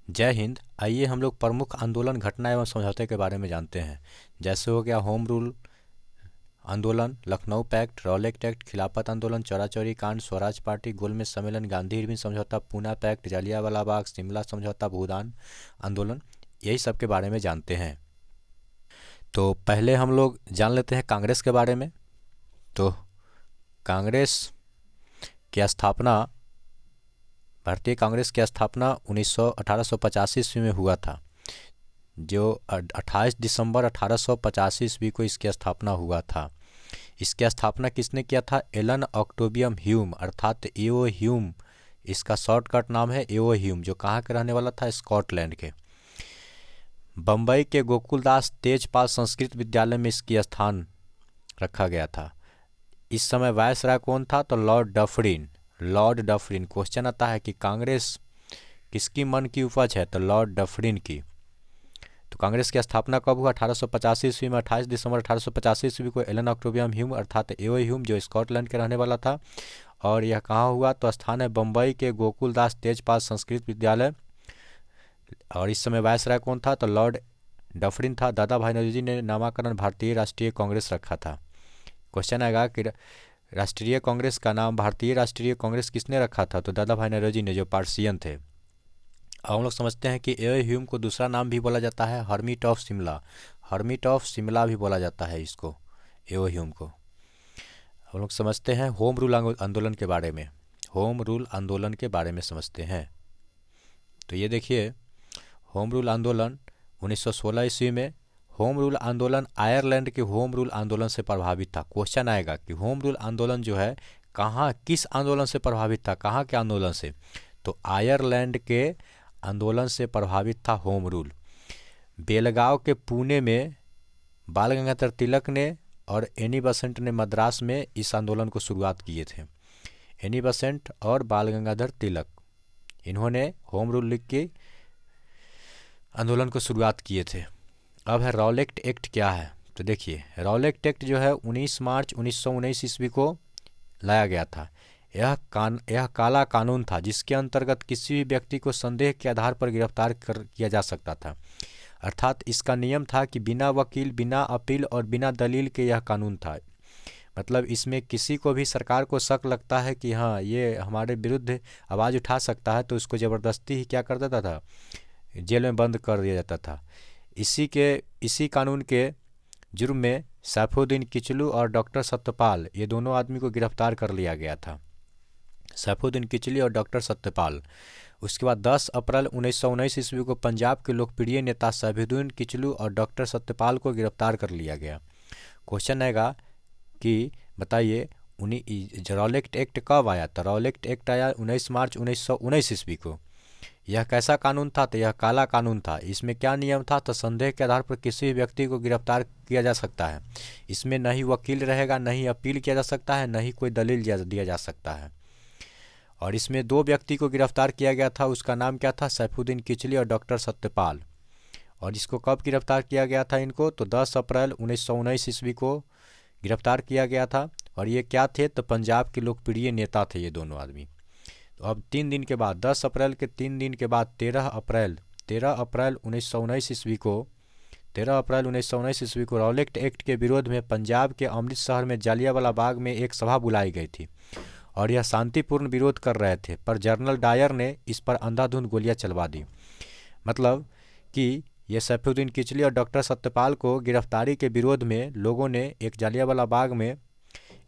जय हिंद। आइए हम लोग प्रमुख आंदोलन, घटना एवं समझौते के बारे में जानते हैं। जैसे हो गया होम रूल आंदोलन, लखनऊ पैक्ट, रॉलेट एक्ट, खिलाफत आंदोलन, चौरा चौरी कांड, स्वराज पार्टी, गोलमेज सम्मेलन, गांधी इरविन समझौता, पूना पैक्ट, जालियांवाला बाग, शिमला समझौता, भूदान आंदोलन, यही सब के बारे में जानते हैं। तो पहले हम लोग जान लेते हैं कांग्रेस के बारे में। तो कांग्रेस की स्थापना, भारतीय कांग्रेस की स्थापना 1885 ईस्वी में हुआ था। जो 28 दिसंबर 1885 ईस्वी को इसकी स्थापना हुआ था। इसकी स्थापना किसने किया था? एलन ऑक्टोबियम ह्यूम, अर्थात एओ ह्यूम। इसका शॉर्टकट नाम है एओ ह्यूम, जो कहाँ के रहने वाला था? स्कॉटलैंड के। बम्बई के गोकुलदास तेजपाल संस्कृत विद्यालय में इसकी स्थान रखा गया था। इस समय वायसराय कौन था? तो Lord Dufferin. Lord Dufferin. Question आता है कि कांग्रेस किसकी मन की उपज है? तो लॉर्ड डफरिन की। तो कांग्रेस की स्थापना कब हुआ? 1885 ईस्वी में। 28 दिसंबर 1885 ईस्वी को एलन ऑक्टोबियम ह्यूम, अर्थात एओ ह्यूम, जो स्कॉटलैंड के रहने वाला था। और यह कहाँ हुआ? तो स्थान है बम्बई के गोकुलदास तेजपाल संस्कृत विद्यालय। और इस समय वायसराय कौन था? तो लॉर्ड डफरिन था। दादा भाई नौरोजी ने नामकरण भारतीय राष्ट्रीय कांग्रेस रखा था। क्वेश्चन आएगा कि राष्ट्रीय कांग्रेस का नाम भारतीय राष्ट्रीय कांग्रेस किसने रखा था? तो दादा भाई नौरोजी ने, जो पार्सियन थे। अब हम लोग समझते हैं कि एओ ह्यूम को दूसरा नाम भी बोला जाता है hermit of Shimla. Hermit of Shimla भी बोला जाता है इसको, एओ ह्यूम को। हम लोग समझते हैं होम रूल आंदोलन के बारे में। होम रूल आंदोलन के बारे में समझते हैं। तो ये देखिए, होम रूल आंदोलन 1916 ईस्वी में। होम रूल आंदोलन आयरलैंड के होम रूल आंदोलन से प्रभावित था। क्वेश्चन आएगा कि होम रूल आंदोलन जो है कहाँ, किस आंदोलन से प्रभावित था? कहाँ के आंदोलन से? तो आयरलैंड के आंदोलन से प्रभावित था होम रूल। बेलगांव के पुणे में बाल गंगाधर तिलक ने और एनी बेसेंट ने मद्रास में इस आंदोलन को शुरुआत किए थे। एनी बेसेंट और बाल गंगाधर तिलक, इन्होंने होम रूल लिख के आंदोलन को शुरुआत किए थे। अब है रॉलेट एक्ट क्या है? तो देखिए, रॉलेट एक्ट जो है 19 मार्च 1919 ईस्वी को लाया गया था। यह काला कानून था जिसके अंतर्गत किसी भी व्यक्ति को संदेह के आधार पर गिरफ्तार किया जा सकता था। अर्थात इसका नियम था कि बिना वकील, बिना अपील और बिना दलील के यह कानून था। मतलब इसमें किसी को भी सरकार को शक लगता है कि हाँ, ये हमारे विरुद्ध आवाज़ उठा सकता है, तो उसको ज़बरदस्ती ही क्या कर देता था? जेल में बंद कर दिया जाता था। इसी कानून के जुर्म में सैफुद्दीन किचलू और डॉक्टर सत्यपाल, ये दोनों आदमी को गिरफ्तार कर लिया गया था। सैफुद्दीन किचलू और डॉक्टर सत्यपाल। उसके बाद 10 अप्रैल 1919 ईस्वी को पंजाब के लोकप्रिय नेता सैफुद्दीन किचलू और डॉक्टर सत्यपाल को गिरफ्तार कर लिया गया। क्वेश्चन आएगा कि बताइए रॉलेट एक्ट कब आया? तो रॉलेट एक्ट आया 19 मार्च 1919 ईस्वी को। यह कैसा कानून था? तो यह काला कानून था। इसमें क्या नियम था? तो संदेह के आधार पर किसी भी व्यक्ति को गिरफ्तार किया जा सकता है। इसमें न ही वकील रहेगा, न ही अपील किया जा सकता है, न ही कोई दलील दिया जा सकता है। और इसमें 2 व्यक्ति को गिरफ्तार किया गया था। उसका नाम क्या था? सैफुद्दीन किचली और डॉक्टर सत्यपाल। और इसको कब गिरफ्तार किया गया था इनको? तो 10 अप्रैल 1919 ईस्वी को गिरफ्तार किया गया था। और ये क्या थे? तो पंजाब के लोकप्रिय नेता थे ये दोनों आदमी। तो अब 3 दिन के बाद, 10 अप्रैल के 3 दिन के बाद 13 अप्रैल 1919 ईस्वी को रॉलेट एक्ट के विरोध में पंजाब के अमृतसर में जालियांवाला बाग में एक सभा बुलाई गई थी। और यह शांतिपूर्ण विरोध कर रहे थे, पर जनरल डायर ने इस पर अंधाधुंध गोलियां चलवा दी। मतलब कि ये सैफुद्दीन किचली और डॉक्टर सत्यपाल को गिरफ्तारी के विरोध में लोगों ने एक जालियांवाला बाग में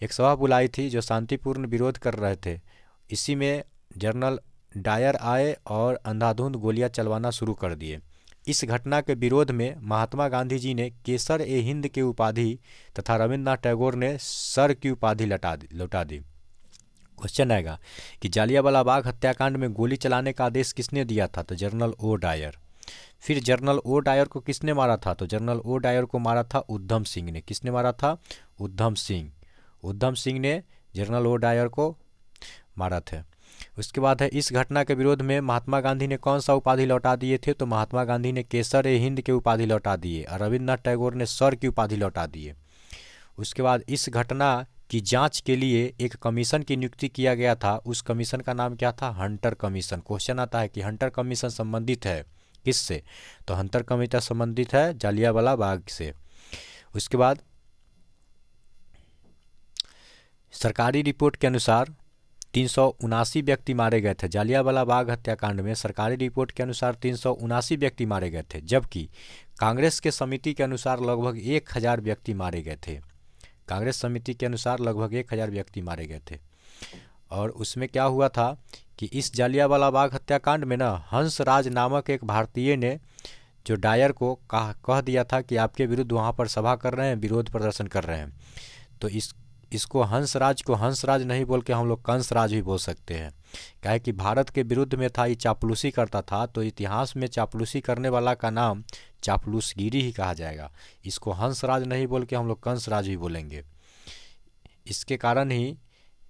एक सभा बुलाई थी जो शांतिपूर्ण विरोध कर रहे थे। इसी में जनरल डायर आए और अंधाधुंध गोलियां चलवाना शुरू कर दिए। इस घटना के विरोध में महात्मा गांधी जी ने केसर ए हिंद की उपाधि तथा रविन्द्रनाथ टैगोर ने सर की उपाधि लौटा दी। क्वेश्चन आएगा कि जालियांवाला बाग हत्याकांड में गोली चलाने का आदेश किसने दिया था? तो जनरल ओ डायर। फिर जनरल ओ डायर को किसने मारा था? तो जनरल ओ डायर को मारा था उधम सिंह ने। किसने मारा था? उधम सिंह ने जनरल ओ डायर को मारा था। उसके बाद है, इस घटना के विरोध में महात्मा गांधी ने कौन सा उपाधि लौटा दिए थे? तो महात्मा गांधी ने केसर ए हिंद के उपाधि लौटा दिए और रविन्द्रनाथ टैगोर ने सर की उपाधि लौटा दिए। उसके बाद इस घटना की जांच के लिए एक कमीशन की नियुक्ति किया गया था। उस कमीशन का नाम क्या था? Hunter commission. क्वेश्चन आता है कि हंटर कमीशन संबंधित है किससे? तो हंटर कमीशन संबंधित है जालियांवाला बाग से। उसके बाद सरकारी रिपोर्ट के अनुसार 379 व्यक्ति मारे गए थे। जालियांवाला बाग हत्याकांड में सरकारी रिपोर्ट के अनुसार 379 व्यक्ति मारे गए थे, जबकि कांग्रेस के समिति के अनुसार लगभग 1000 व्यक्ति मारे गए थे। कांग्रेस समिति के अनुसार लगभग 1000 व्यक्ति मारे गए थे। और उसमें क्या हुआ था कि इस जालियांवाला बाग हत्याकांड में ना हंसराज नामक एक भारतीय ने जो डायर को कह दिया था कि आपके विरुद्ध वहाँ पर सभा कर रहे हैं, विरोध प्रदर्शन कर रहे हैं, तो इसको हंसराज को हंसराज नहीं बोल के हम लोग कंसराज भी बोल सकते हैं। क्या है कि भारत के विरुद्ध में था, ये चापलूसी करता था, तो इतिहास में चापलूसी करने वाला का नाम चापलूसगिरी ही कहा जाएगा। इसको हंसराज नहीं बोल के हम लोग कंसराज भी बोलेंगे। इसके कारण ही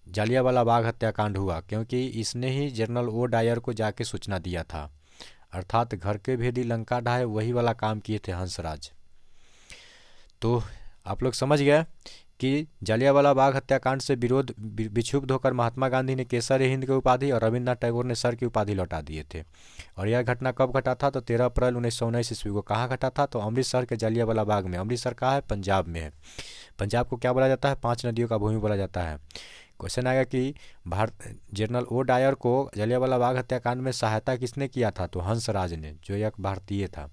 जालियांवाला बाग हत्याकांड हुआ, क्योंकि इसने ही जनरल ओ डायर को जाके सूचना दिया था। अर्थात घर के भेदी लंका ढाए वही वाला काम किए थे हंसराज। तो आप लोग समझ गए कि जालियांवाला बाग हत्याकांड से विक्षुब्ध होकर महात्मा गांधी ने केसर हिंद की उपाधि और रविन्द्रनाथ टैगोर ने सर की उपाधि लौटा दिए थे। और यह घटना कब घटा था? तो 13 अप्रैल 1919 ईस्वी को। कहाँ घटा था? तो अमृतसर के जालियांवाला बाग में। अमृतसर कहाँ है? पंजाब में है। पंजाब को क्या बोला जाता है? 5 नदियों का भूमि बोला जाता है। क्वेश्चन आएगा कि जनरल ओ डायर को जालियांवाला बाग हत्याकांड में सहायता किसने किया था? तो हंसराज ने, जो एक भारतीय था।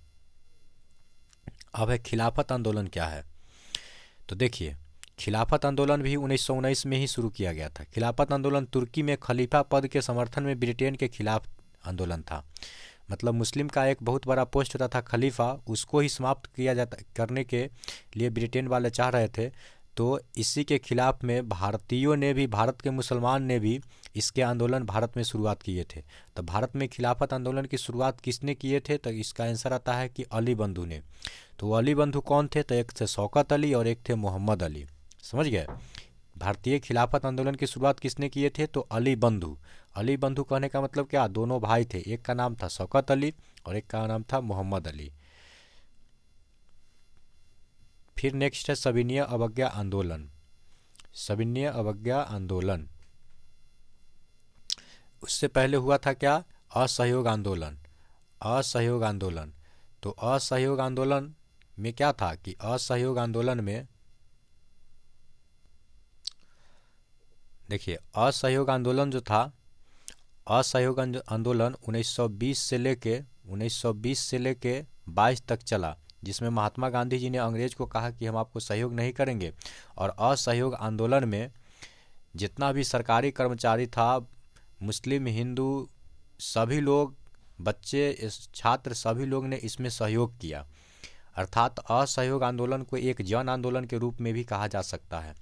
अब है खिलाफत आंदोलन क्या है? तो देखिए, खिलाफत आंदोलन भी 1919 में ही शुरू किया गया था। खिलाफत आंदोलन तुर्की में खलीफा पद के समर्थन में ब्रिटेन के खिलाफ आंदोलन था। मतलब मुस्लिम का एक बहुत बड़ा पोस्ट होता था खलीफा, उसको ही समाप्त करने के लिए ब्रिटेन वाले चाह रहे थे। तो इसी के खिलाफ में भारतीयों ने भी, भारत के मुसलमान ने भी इसके आंदोलन भारत में शुरुआत किए थे। तो भारत में खिलाफत आंदोलन की शुरुआत किसने किए थे? तो इसका आंसर आता है कि अली बंधु ने। तो अली बंधु कौन थे? तो एक थे शौकत अली और एक थे मोहम्मद अली। समझ गए? भारतीय खिलाफत आंदोलन की शुरुआत किसने किए थे? तो अली बंधु। अली बंधु कहने का मतलब क्या? दोनों भाई थे, एक का नाम था शौकत अली और एक का नाम था मोहम्मद अली। फिर नेक्स्ट है सविनय अवज्ञा आंदोलन। सविनय अवज्ञा आंदोलन, उससे पहले हुआ था क्या? असहयोग आंदोलन। असहयोग आंदोलन। तो असहयोग आंदोलन में क्या था कि असहयोग आंदोलन में देखिए, असहयोग आंदोलन जो था, असहयोग आंदोलन 1920 से लेके 22 तक चला, जिसमें महात्मा गांधी जी ने अंग्रेज को कहा कि हम आपको सहयोग नहीं करेंगे। और असहयोग आंदोलन में जितना भी सरकारी कर्मचारी था, मुस्लिम, हिंदू, सभी लोग, बच्चे, छात्र, सभी लोग ने इसमें सहयोग किया। अर्थात असहयोग आंदोलन को एक जन आंदोलन के रूप में भी कहा जा सकता है।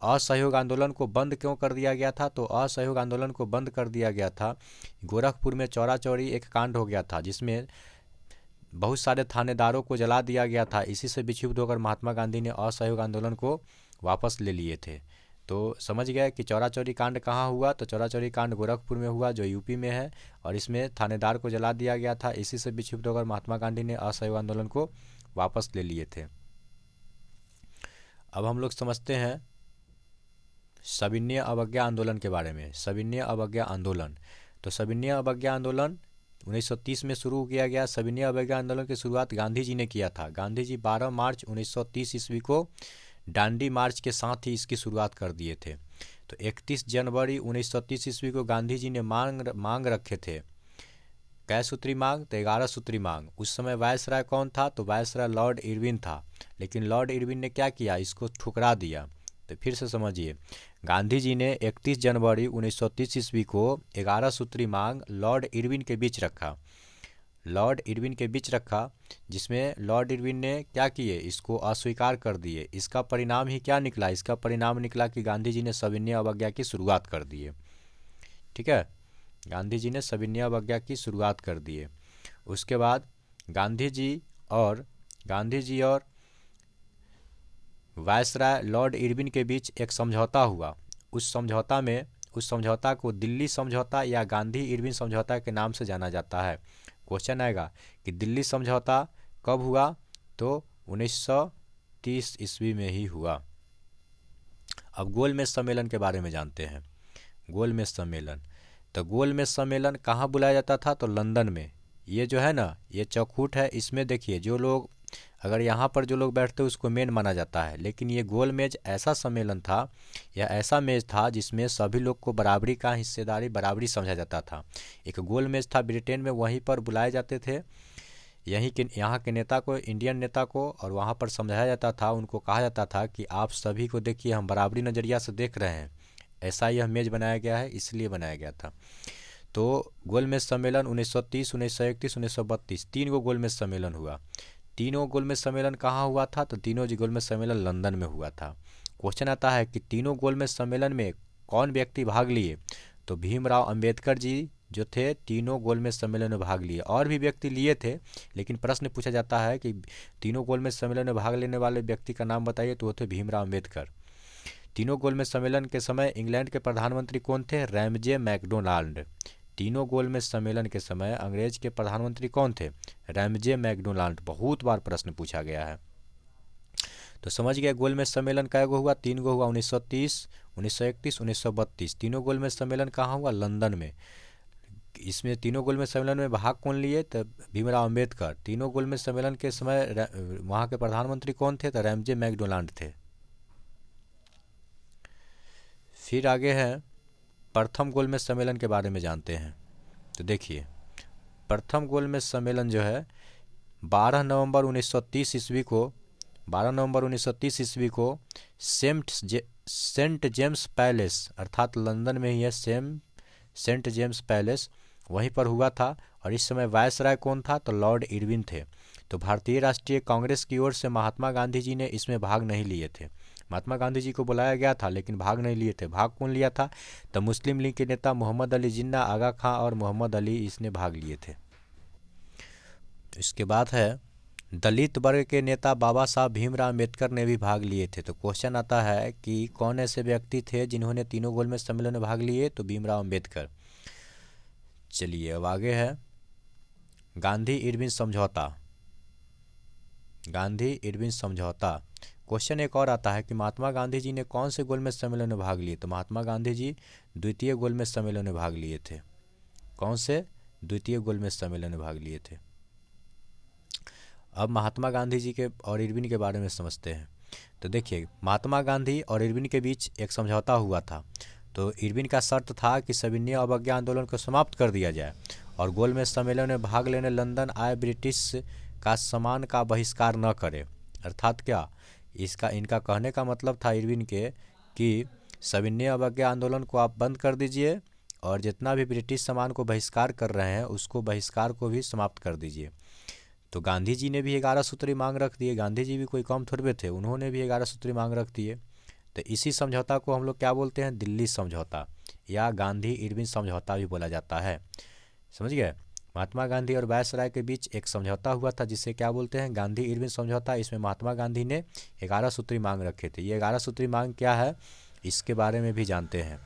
असहयोग आंदोलन को बंद क्यों कर दिया गया था? तो असहयोग आंदोलन को बंद कर दिया गया था, गोरखपुर में चौरा चौरी एक कांड हो गया था, जिसमें बहुत सारे थानेदारों को जला दिया गया था। इसी से विक्षुब्ध होकर महात्मा गांधी ने असहयोग आंदोलन को वापस ले लिए थे। तो समझ गए कि चौरा चौरी कांड कहाँ हुआ? तो चौरा चौरी कांड गोरखपुर में हुआ, जो यूपी में है, और इसमें थानेदार को जला दिया गया था। इसी से विक्षुब्ध होकर महात्मा गांधी ने असहयोग आंदोलन को वापस ले लिए थे। अब हम लोग समझते हैं सविनय अवज्ञा आंदोलन के बारे में। सविनय अवज्ञा आंदोलन, तो सविनय अवज्ञा आंदोलन 1930 में शुरू किया गया। सविनय अवज्ञा आंदोलन की शुरुआत गांधी जी ने किया था। गांधी जी 12 मार्च 1930 ईस्वी को डांडी मार्च के साथ ही इसकी शुरुआत कर दिए थे। तो 31 जनवरी 1930 ईस्वी को गांधी जी ने मांग रखे थे। कै सूत्री मांग? तो 11 सूत्री मांग। उस समय वायसराय कौन था? तो वायसराय लॉर्ड इरविन था। लेकिन लॉर्ड इरविन ने क्या किया? इसको ठुकरा दिया। तो फिर से समझिए, गांधी जी ने 31 जनवरी 1930 ईस्वी को 11 सूत्री मांग लॉर्ड इरविन के बीच रखा। लॉर्ड इरविन के बीच रखा, जिसमें लॉर्ड इरविन ने क्या किए? इसको अस्वीकार कर दिए। इसका परिणाम ही क्या निकला? इसका परिणाम निकला कि गांधी जी ने सविनय अवज्ञा की शुरुआत कर दी है। ठीक है, गांधी जी ने सविनय अवज्ञा की शुरुआत कर दी है। उसके बाद गांधी जी और वायसराय लॉर्ड इरविन के बीच एक समझौता हुआ। उस समझौता को दिल्ली समझौता या गांधी इरविन समझौता के नाम से जाना जाता है। क्वेश्चन आएगा कि दिल्ली समझौता कब हुआ? तो 1930 ईस्वी में ही हुआ। अब गोलमेज सम्मेलन के बारे में जानते हैं। गोलमेज सम्मेलन, तो गोलमेज सम्मेलन कहाँ बुलाया जाता था? तो लंदन में। ये जो है ना, ये चौखूट है, इसमें देखिए जो लोग, अगर यहाँ पर जो लोग बैठते हैं उसको मेन माना जाता है, लेकिन ये गोलमेज ऐसा सम्मेलन था या ऐसा मेज था जिसमें सभी लोग को बराबरी का हिस्सेदारी, बराबरी समझा जाता था। एक गोलमेज था ब्रिटेन में, वहीं पर बुलाए जाते थे यहाँ के नेता को, इंडियन नेता को, और वहाँ पर समझाया जाता था, उनको कहा जाता था कि आप सभी को देखिए, हम बराबरी नज़रिया से देख रहे हैं, ऐसा यह मेज बनाया गया है, इसलिए बनाया गया था। तो गोलमेज सम्मेलन 1930, 1931, 1932 तीन गो गोलमेज सम्मेलन हुआ। तीनों गोलमेज सम्मेलन कहाँ हुआ था? तो तीनों गोलमेज सम्मेलन लंदन में हुआ था। क्वेश्चन आता है कि तीनों गोलमेज सम्मेलन में कौन व्यक्ति भाग लिए? तो भीमराव अंबेडकर जी जो थे तीनों गोलमेज सम्मेलन में भाग लिए। और भी व्यक्ति लिए थे, लेकिन प्रश्न पूछा जाता है कि तीनों गोलमेज सम्मेलन में भाग लेने वाले व्यक्ति का नाम बताइए, तो वो थे भीमराव अंबेडकर। तीनों गोलमेज सम्मेलन के समय इंग्लैंड के प्रधानमंत्री कौन थे? Ramsay MacDonald. तीनों गोलमेज सम्मेलन के समय अंग्रेज के प्रधानमंत्री कौन थे? Ramsay MacDonald. बहुत बार प्रश्न पूछा गया है। तो समझ गए गोलमेज सम्मेलन कै गो हुआ? तीन गो हुआ, 1930, 1931, 1932। तीनों गोलमेज सम्मेलन कहाँ हुआ? लंदन में। इसमें तीनों गोलमेज सम्मेलन में भाग कौन लिए? तो भीमराव अंबेडकर। तीनों गोलमेज सम्मेलन के समय वहाँ के प्रधानमंत्री कौन थे? तो रैमजे मैकडोनाल्ड थे। फिर आगे है प्रथम गोलमेज सम्मेलन के बारे में जानते हैं। तो देखिए, प्रथम गोलमेज सम्मेलन जो है 12 नवंबर 1930 ईस्वी को 12 नवंबर 1930 ईस्वी को सेंट जेम्स पैलेस, अर्थात लंदन में ही है सेंट जेम्स पैलेस, वहीं पर हुआ था। और इस समय वायसराय कौन था? तो लॉर्ड इरविन थे। तो भारतीय राष्ट्रीय कांग्रेस की ओर से महात्मा गांधी जी ने इसमें भाग नहीं लिए थे। महात्मा गांधी जी को बुलाया गया था, लेकिन भाग नहीं लिए थे। भाग कौन लिया था? तो मुस्लिम लीग के नेता मोहम्मद अली जिन्ना, आगा खां और मोहम्मद अली, इसने भाग लिए थे। इसके बाद है दलित वर्ग के नेता बाबा साहब भीमराव अम्बेडकर ने भी भाग लिए थे। तो क्वेश्चन आता है कि कौन ऐसे व्यक्ति थे जिन्होंने तीनों गोलमेज सम्मेलन में भाग लिए? तो भीमराव अम्बेडकर। चलिए अब आगे है गांधी इरविन समझौता। गांधी इरविन समझौता। क्वेश्चन एक और आता है कि महात्मा गांधी जी ने कौन से गोलमेज सम्मेलन में भाग लिए? तो महात्मा गांधी जी द्वितीय गोलमेज सम्मेलन में भाग लिए थे। कौन से? द्वितीय गोलमेज सम्मेलन में भाग लिए थे। अब महात्मा गांधी जी के और इरविन के बारे में समझते हैं। तो देखिए, महात्मा गांधी और इरविन के बीच एक समझौता हुआ था। तो इरविन का शर्त था कि सविनय अवज्ञा आंदोलन को समाप्त कर दिया जाए और गोलमेज सम्मेलन में भाग लेने लंदन आए ब्रिटिश का सामान का बहिष्कार न करे। अर्थात क्या, इनका कहने का मतलब था इरविन के कि सविनय अवज्ञा आंदोलन को आप बंद कर दीजिए और जितना भी ब्रिटिश सामान को बहिष्कार कर रहे हैं उसको बहिष्कार को भी समाप्त कर दीजिए। तो गांधी जी ने भी 11 सूत्री मांग रख दिए। गांधी जी भी कोई कम थोड़े थे, उन्होंने भी 11 सूत्री मांग रख दिए। तो इसी समझौता को हम लोग क्या बोलते हैं? दिल्ली समझौता या गांधी इरविन समझौता भी बोला जाता है। समझ गए? महात्मा गांधी और वायसराय के बीच एक समझौता हुआ था जिसे क्या बोलते हैं? गांधी इरविन समझौता। इसमें महात्मा गांधी ने 11 सूत्री मांग रखे थे। ये 11 सूत्री मांग क्या है, इसके बारे में भी जानते हैं।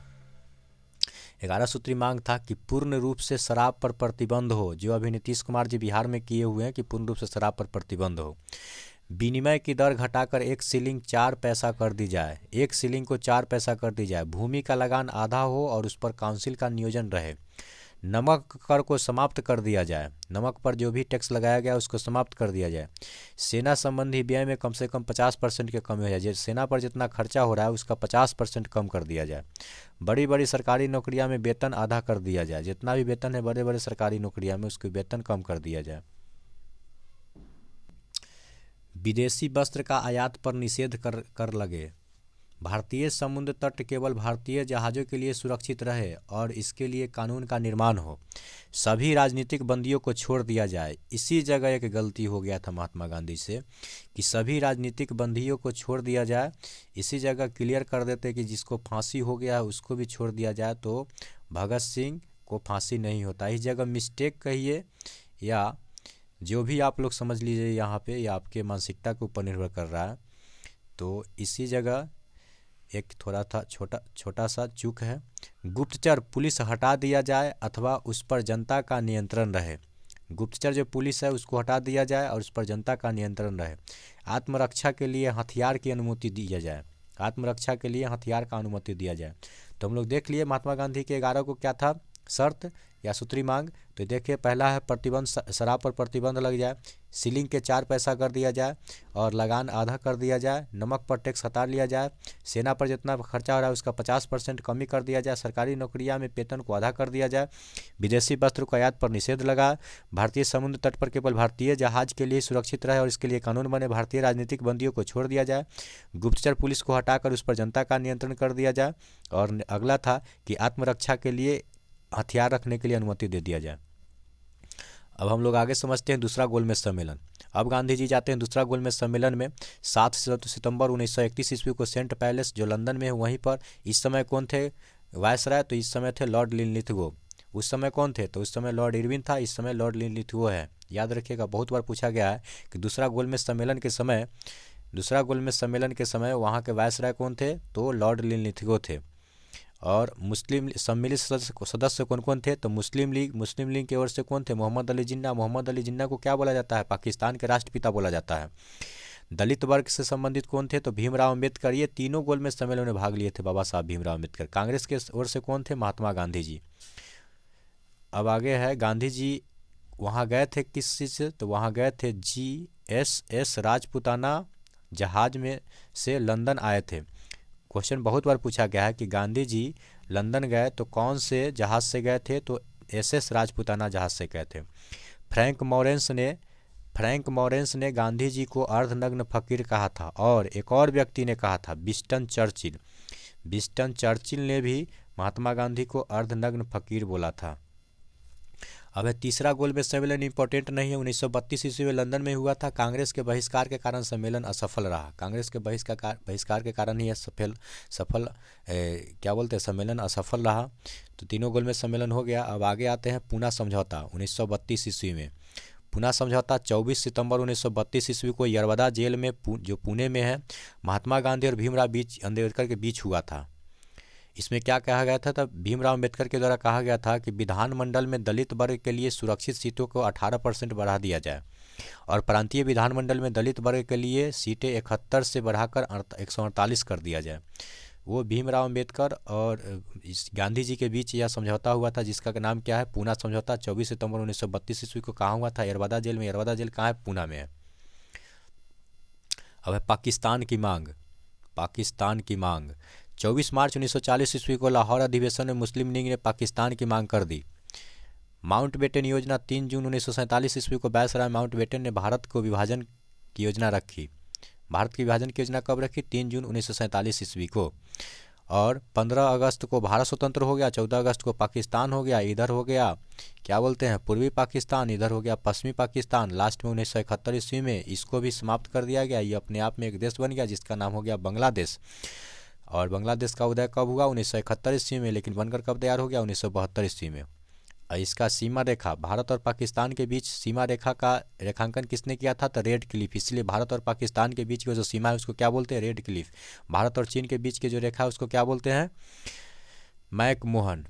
11 सूत्री मांग था कि पूर्ण रूप से शराब पर प्रतिबंध हो, जो अभी नीतीश कुमार जी बिहार में किए हुए हैं कि पूर्ण रूप से शराब पर प्रतिबंध हो। विनिमय की दर घटाकर 1 शिलिंग 4 पैसा कर दी जाए। 1 शिलिंग को 4 पैसा कर दी जाए। भूमि का लगान आधा हो और उस पर काउंसिल का नियोजन रहे। नमक कर को समाप्त कर दिया जाए। नमक पर जो भी टैक्स लगाया गया उसको समाप्त कर दिया जाए। सेना संबंधी व्यय में कम से कम 50% की कमी हो जाए। सेना पर जितना खर्चा हो रहा है उसका 50% कम कर दिया जाए। बड़ी बड़ी सरकारी नौकरियां में वेतन आधा कर दिया जाए। जितना भी वेतन है बड़े बड़े सरकारी नौकरियां में, उसके वेतन कम कर दिया जाए। विदेशी वस्त्र का आयात पर निषेध कर लगे। भारतीय समुद्र तट केवल भारतीय जहाज़ों के लिए सुरक्षित रहे और इसके लिए कानून का निर्माण हो। सभी राजनीतिक बंदियों को छोड़ दिया जाए। इसी जगह एक गलती हो गया था महात्मा गांधी से कि सभी राजनीतिक बंदियों को छोड़ दिया जाए। इसी जगह क्लियर कर देते कि जिसको फांसी हो गया है उसको भी छोड़ दिया जाए, तो भगत सिंह को फांसी नहीं होता। इस जगह मिस्टेक कहिए या जो भी आप लोग समझ लीजिए, यहाँ पे या आपके मानसिकता के ऊपर निर्भर कर रहा है। तो इसी जगह एक थोड़ा था छोटा सा चूक है। गुप्तचर पुलिस हटा दिया जाए अथवा उस पर जनता का नियंत्रण रहे। गुप्तचर जो पुलिस है उसको हटा दिया जाए और उस पर जनता का नियंत्रण रहे। आत्मरक्षा के लिए हथियार की अनुमति दी जाए। आत्मरक्षा के लिए हथियार का अनुमति दिया जाए। तो हम लोग देख लिए महात्मा गांधी के 11 को क्या था शर्त या सूत्री मांग। तो देखिए पहला है प्रतिबंध, शराब पर प्रतिबंध लग जाए, सीलिंग के 4 पैसा कर दिया जाए और लगान आधा कर दिया जाए, नमक पर टैक्स हटा लिया जाए, सेना पर जितना खर्चा हो रहा है उसका 50% कमी कर दिया जाए, सरकारी नौकरियां में वेतन को आधा कर दिया जाए, विदेशी वस्त्र को आयात पर निषेध लगा, भारतीय समुद्र तट पर केवल भारतीय जहाज के लिए सुरक्षित रहे और इसके लिए कानून बने, भारतीय राजनीतिक बंदियों को छोड़ दिया जाए, गुप्तचर पुलिस को हटाकर उस पर जनता का नियंत्रण कर दिया जाए, और अगला था कि आत्मरक्षा के लिए हथियार रखने के लिए अनुमति दे दिया जाए। अब हम लोग आगे समझते हैं दूसरा गोलमेज सम्मेलन। अब गांधी जी जाते हैं दूसरा गोलमेज सम्मेलन में 7 सितंबर 1931 ईस्वी को सेंट पैलेस जो लंदन में है वहीं पर। इस समय कौन थे वायसराय? तो इस समय थे लॉर्ड लिनलिथगो। उस समय कौन थे? तो उस समय लॉर्ड इरविन था, इस समय लॉर्ड लिनलिथगो है। याद रखिएगा, बहुत बार पूछा गया है कि दूसरा गोलमेज सम्मेलन के समय वहाँ के वायसराय कौन थे? तो लॉर्ड लिनलिथगो थे। और मुस्लिम सम्मिलित सदस्य कौन कौन थे? तो मुस्लिम लीग की ओर से कौन थे? मोहम्मद अली जिन्ना। मोहम्मद अली जिन्ना को क्या बोला जाता है? पाकिस्तान के राष्ट्रपिता बोला जाता है। दलित वर्ग से संबंधित कौन थे? तो भीमराव अम्बेडकर। ये तीनों गोलमेज सम्मेलन में भाग लिए थे बाबा साहब भीमराव अम्बेडकर। कांग्रेस के ओर से कौन थे? महात्मा गांधी जी। अब आगे है गांधी जी वहाँ गए थे किस चीज़ से? तो वहाँ गए थे GSS राजपुताना जहाज में से लंदन आए थे। क्वेश्चन बहुत बार पूछा गया है कि गांधी जी लंदन गए तो कौन से जहाज़ से गए थे? तो SS राजपुताना जहाज़ से गए थे। फ्रैंक मॉरेंस ने गांधी जी को अर्धनग्न फकीर कहा था, और एक और व्यक्ति ने कहा था विंस्टन चर्चिल ने भी महात्मा गांधी को अर्धनग्न फकीर बोला था। अब है तीसरा गोलमेज सम्मेलन इंपॉर्टेंट नहीं है, 1932 ईस्वी में लंदन में हुआ था। कांग्रेस के बहिष्कार के कारण सम्मेलन असफल रहा। कांग्रेस के बहिष्कार के कारण ही सम्मेलन असफल रहा। तो तीनों गोलमेज सम्मेलन हो गया। अब आगे आते हैं पूना समझौता 1932 ईस्वी में। पूना समझौता 24 सितंबर 1932 ईस्वी को यरवदा जेल में जो पुणे में है महात्मा गांधी और भीमराव अम्बेडकर के बीच हुआ था। इसमें क्या कहा गया था? तब भीमराव अम्बेडकर के द्वारा कहा गया था कि विधानमंडल में दलित वर्ग के लिए सुरक्षित सीटों को 18% बढ़ा दिया जाए और प्रांतीय विधानमंडल में दलित वर्ग के लिए सीटें 71 से बढ़ाकर 148 कर दिया जाए। वो भीमराव अम्बेडकर और गांधी जी के बीच यह समझौता हुआ था जिसका नाम क्या है? पूना समझौता। 24 सितंबर 1932 ईस्वी को कहाँ हुआ था? यरवदा जेल में। यरवदा जेल कहाँ है? पूना में है। अब है पाकिस्तान की मांग। 24 मार्च 1940 ईस्वी को लाहौर अधिवेशन में मुस्लिम लीग ने पाकिस्तान की मांग कर दी। माउंटबेटन योजना 3 जून 1947 ईस्वी को वायसराय माउंटबेटन ने भारत को विभाजन की योजना रखी। भारत की विभाजन की योजना कब रखी? 3 जून 1947 ईस्वी को। और 15 अगस्त को भारत स्वतंत्र हो गया। 14 अगस्त को पाकिस्तान हो गया। इधर हो गया क्या बोलते हैं पूर्वी पाकिस्तान, इधर हो गया पश्चिमी पाकिस्तान। लास्ट में 1971 ईस्वी में इसको भी समाप्त कर दिया गया। ये अपने आप में एक देश बन गया जिसका नाम हो गया बांग्लादेश। और बांग्लादेश का उदय कब हुआ? 1971 ईस्वी में। लेकिन बनकर कब तैयार हो गया? 1972 ईस्वी में। इसका सीमा रेखा भारत और पाकिस्तान के बीच सीमा रेखा का रेखांकन किसने किया था? तो रेड क्लिफ। इसलिए भारत और पाकिस्तान के बीच की जो सीमा है उसको क्या बोलते हैं? Red Cliff. भारत और चीन के बीच की जो रेखा है उसको क्या बोलते हैं? मैकमोहन।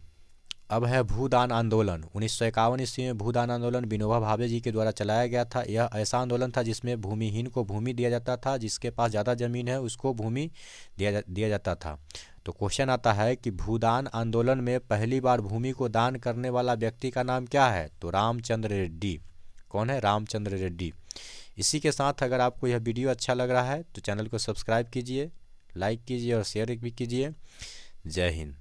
अब है भूदान आंदोलन 1951 ईस्वी में। भूदान आंदोलन विनोबा भावे जी के द्वारा चलाया गया था। यह ऐसा आंदोलन था जिसमें भूमिहीन को भूमि दिया जाता था, जिसके पास ज़्यादा जमीन है उसको भूमि दिया जाता था। तो क्वेश्चन आता है कि भूदान आंदोलन में पहली बार भूमि को दान करने वाला व्यक्ति का नाम क्या है? तो रामचंद्र रेड्डी। कौन है? रामचंद्र रेड्डी। इसी के साथ अगर आपको यह वीडियो अच्छा लग रहा है तो चैनल को सब्सक्राइब कीजिए, लाइक कीजिए और शेयर भी कीजिए। जय हिंद।